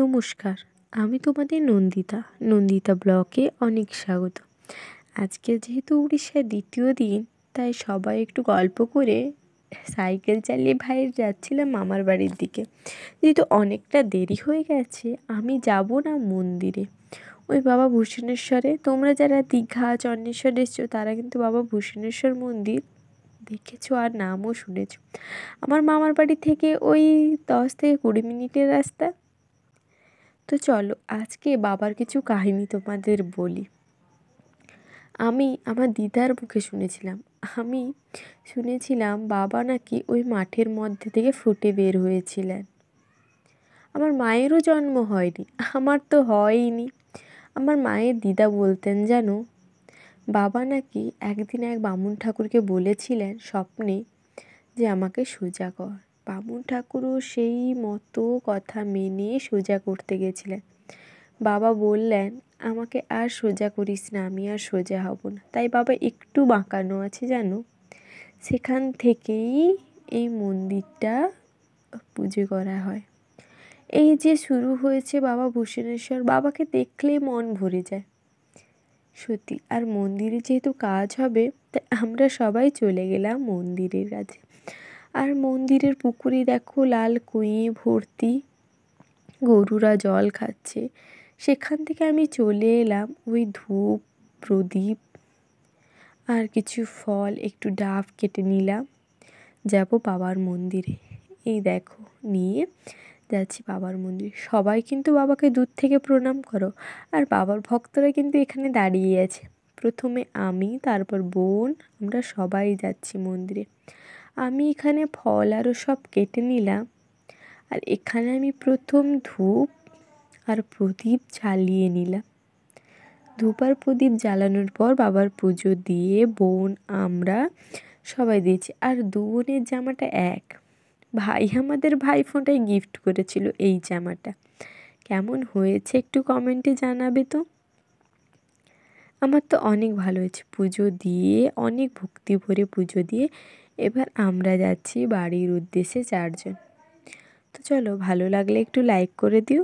নমস্কার, আমি তোমাদের নন্দিতা ব্লগে অনেক স্বাগত। আজকে যেহেতু উড়িষ্যার দ্বিতীয় দিন, তাই সবাই একটু গল্প করে সাইকেল চালিয়ে ভাইয়ের যাচ্ছিলাম মামার বাড়ির দিকে। যেহেতু অনেকটা দেরি হয়ে গেছে, আমি যাব না মন্দিরে, ওই বাবা ভূষণেশ্বরে। তোমরা যারা দীঘা চন্দ্রেশ্বর এসছো তারা কিন্তু বাবা ভূষণেশ্বর মন্দির দেখেছো আর নামও শুনেছো। আমার মামার বাড়ি থেকে ওই 10 থেকে 20 মিনিটের রাস্তা। তো চলো আজকে বাবার কিছু কাহিনী তোমাদের বলি। আমি আমার দিদার মুখে শুনেছিলাম বাবা নাকি ওই মাঠের মধ্যে থেকে ফুটে বের হয়েছিলেন। আমার মায়েরও জন্ম হয়নি, আমার তো হয়ইনি। আমার মায়ের দিদা বলতেন জানো, বাবা নাকি একদিন এক বামুন ঠাকুরকে বলেছিলেন স্বপ্নে যে আমাকে সোজা কর। বামুন ঠাকুরও সেই মতো কথা মেনে সোজা করতে গেছিলেন। বাবা বললেন, আমাকে আর সোজা করিস না, আমি আর সোজা হব না। তাই বাবা একটু বাঁকানো আছে জানো। সেখান থেকেই এই মন্দিরটা পুজো করা হয়। এই যে শুরু হয়েছে বাবা ভূষণেশ্বর, বাবাকে দেখলেই মন ভরে যায় সত্যি। আর মন্দিরে যেহেতু কাজ হবে, তাই আমরা সবাই চলে গেলাম মন্দিরের কাছে। আর মন্দিরের পুকুরে দেখো লাল কুঁয়ে ভর্তি, গরুরা জল খাচ্ছে। সেখান থেকে আমি চলে এলাম ওই ধূপ প্রদীপ আর কিছু ফল, একটু ডাব কেটে নিলাম, যাব বাবার মন্দিরে। এই দেখো নিয়ে যাচ্ছি বাবার মন্দির। সবাই কিন্তু বাবাকে দূর থেকে প্রণাম করো। আর বাবার ভক্তরা কিন্তু এখানে দাঁড়িয়ে আছে। প্রথমে আমি, তারপর বোন, আমরা সবাই যাচ্ছি মন্দিরে। আমি এখানে ফল আরও সব কেটে নিলাম। আর এখানে আমি প্রথম ধূপ আর প্রদীপ জ্বালিয়ে নিলাম। ধূপ আর প্রদীপ জ্বালানোর পর বাবার পুজো দিয়ে বোন আমরা সবাই দিয়েছি। আর দু বোনের জামাটা এক, ভাই আমাদের ভাইফোঁটায় গিফট করেছিল এই জামাটা। কেমন হয়েছে একটু কমেন্টে জানাবে তো। আমার তো অনেক ভালো হয়েছে। পুজো দিয়ে অনেক ভক্তি ভরে পুজো দিয়ে এবার আমরা যাচ্ছি বাড়ির উদ্দেশ্যে 4 জন। তো চলো, ভালো লাগলে একটু লাইক করে দিও।